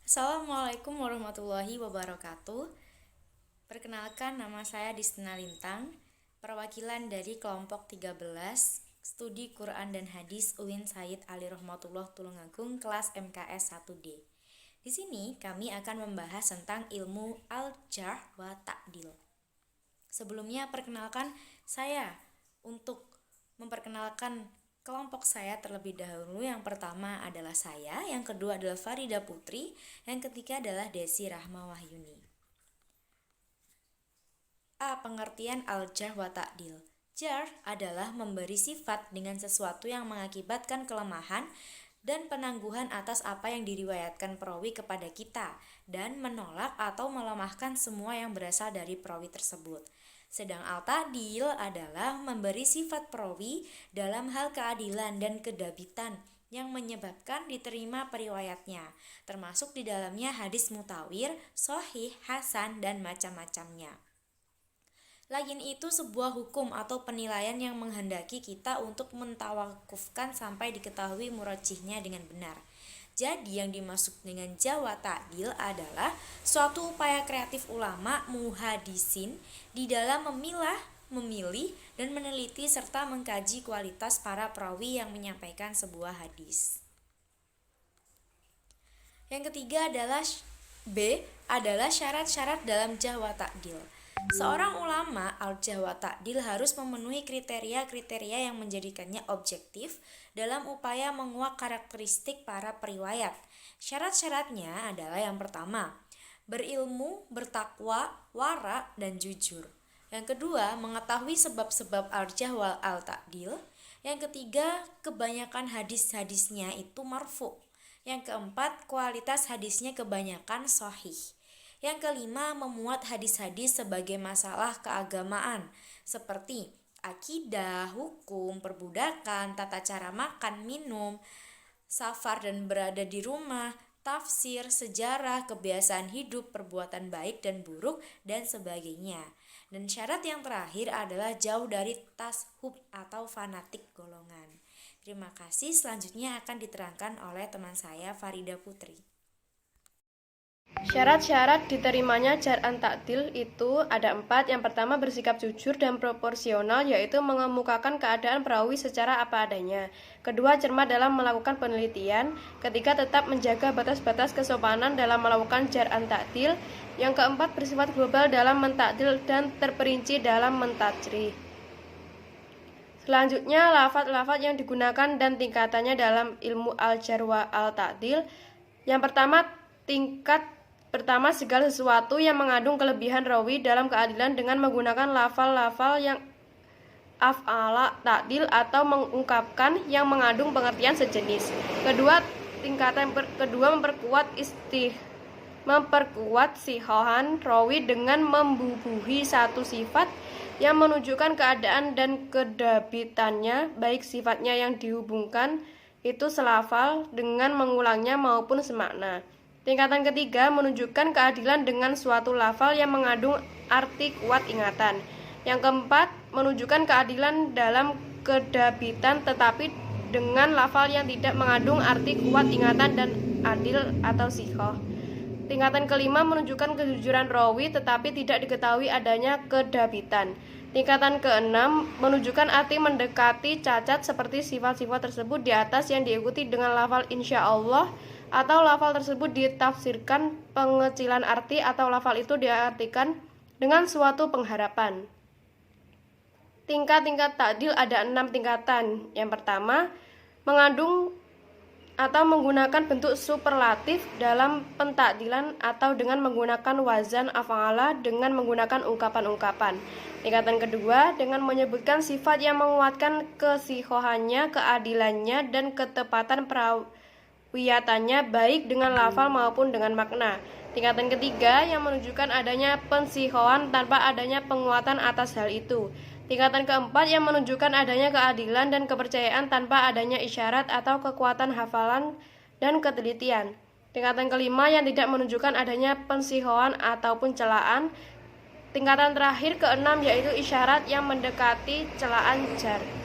Assalamualaikum warahmatullahi wabarakatuh. Perkenalkan, nama saya Distina Lintang, perwakilan dari kelompok 13 Studi Quran dan Hadis UIN Said Ali Rahmatullah Tulungagung kelas MKS 1D. Di sini kami akan membahas tentang ilmu al-jarh wa ta'dil. Sebelumnya perkenalkan saya untuk memperkenalkan kelompok saya terlebih dahulu. Yang pertama adalah saya, yang kedua adalah Farida Putri, yang ketiga adalah Desi Rahma Wahyuni. A. Pengertian al-jarh wa ta'dil. Jarh adalah memberi sifat dengan sesuatu yang mengakibatkan kelemahan dan penangguhan atas apa yang diriwayatkan perawi kepada kita, dan menolak atau melemahkan semua yang berasal dari perawi tersebut. Sedang al-ta'dil adalah memberi sifat perawi dalam hal keadilan dan kedabitan yang menyebabkan diterima periwayatnya, termasuk di dalamnya hadis mutawir, sahih, hasan, dan macam-macamnya. Lain itu sebuah hukum atau penilaian yang menghendaki kita untuk mentawakufkan sampai diketahui murajihnya dengan benar. Jadi yang dimaksud dengan Jawa ta'dil adalah suatu upaya kreatif ulama muhadisin di dalam memilah, memilih, dan meneliti serta mengkaji kualitas para perawi yang menyampaikan sebuah hadis. Yang ketiga adalah B adalah syarat-syarat dalam Jawa ta'dil. Seorang ulama al-jarh wa ta'dil harus memenuhi kriteria-kriteria yang menjadikannya objektif dalam upaya menguak karakteristik para periwayat. Syarat-syaratnya adalah yang pertama, berilmu, bertakwa, wara, dan jujur. Yang kedua, mengetahui sebab-sebab al-jarh wa al-ta'dil. Yang ketiga, kebanyakan hadis-hadisnya itu marfu. Yang keempat, kualitas hadisnya kebanyakan sahih. Yang kelima, memuat hadis-hadis sebagai masalah keagamaan seperti akidah, hukum, perbudakan, tata cara makan, minum, safar dan berada di rumah, tafsir, sejarah, kebiasaan hidup, perbuatan baik dan buruk, dan sebagainya. Dan syarat yang terakhir adalah jauh dari tashub atau fanatik golongan. Terima kasih, selanjutnya akan diterangkan oleh teman saya Farida Putri. Syarat-syarat diterimanya jarh ta'dil itu ada 4. Yang pertama, bersikap jujur dan proporsional, yaitu mengemukakan keadaan perawi secara apa adanya. Kedua, cermat dalam melakukan penelitian. Ketiga, tetap menjaga batas-batas kesopanan dalam melakukan jarh ta'dil. Yang keempat, bersifat global dalam mentakdil dan terperinci dalam mentajrih. Selanjutnya, lafadz-lafadz yang digunakan dan tingkatannya dalam ilmu al-jarh wa al-ta'dil. Yang pertama, tingkat pertama, segala sesuatu yang mengandung kelebihan rawi dalam keadilan dengan menggunakan lafal-lafal yang af'ala ta'dil atau mengungkapkan yang mengandung pengertian sejenis. Kedua, tingkatan kedua memperkuat sihohan rawi dengan membubuhi satu sifat yang menunjukkan keadaan dan kedabitannya, baik sifatnya yang dihubungkan itu selafal dengan mengulangnya maupun semakna. Tingkatan ketiga, menunjukkan keadilan dengan suatu lafal yang mengandung arti kuat ingatan. Yang keempat, menunjukkan keadilan dalam kedabitan tetapi dengan lafal yang tidak mengandung arti kuat ingatan dan adil atau sihah. Tingkatan kelima, menunjukkan kejujuran rawi tetapi tidak diketahui adanya kedabitan. Tingkatan keenam, menunjukkan arti mendekati cacat seperti sifat-sifat tersebut di atas yang diikuti dengan lafal insya Allah, atau lafal tersebut ditafsirkan pengecilan arti atau lafal itu diartikan dengan suatu pengharapan. Tingkat-tingkat ta'dil ada 6 tingkatan. Yang pertama, mengandung atau menggunakan bentuk superlatif dalam pentakdilan atau dengan menggunakan wazan af'ala dengan menggunakan ungkapan-ungkapan. Tingkatan kedua, dengan menyebutkan sifat yang menguatkan kesihohannya, keadilannya, dan ketepatan wiyatannya baik dengan lafal maupun dengan makna. Tingkatan ketiga, yang menunjukkan adanya pensihoan tanpa adanya penguatan atas hal itu. Tingkatan keempat, yang menunjukkan adanya keadilan dan kepercayaan tanpa adanya isyarat atau kekuatan hafalan dan ketelitian. Tingkatan kelima, yang tidak menunjukkan adanya pensihoan ataupun celaan. Tingkatan terakhir keenam, yaitu isyarat yang mendekati celaan jarh.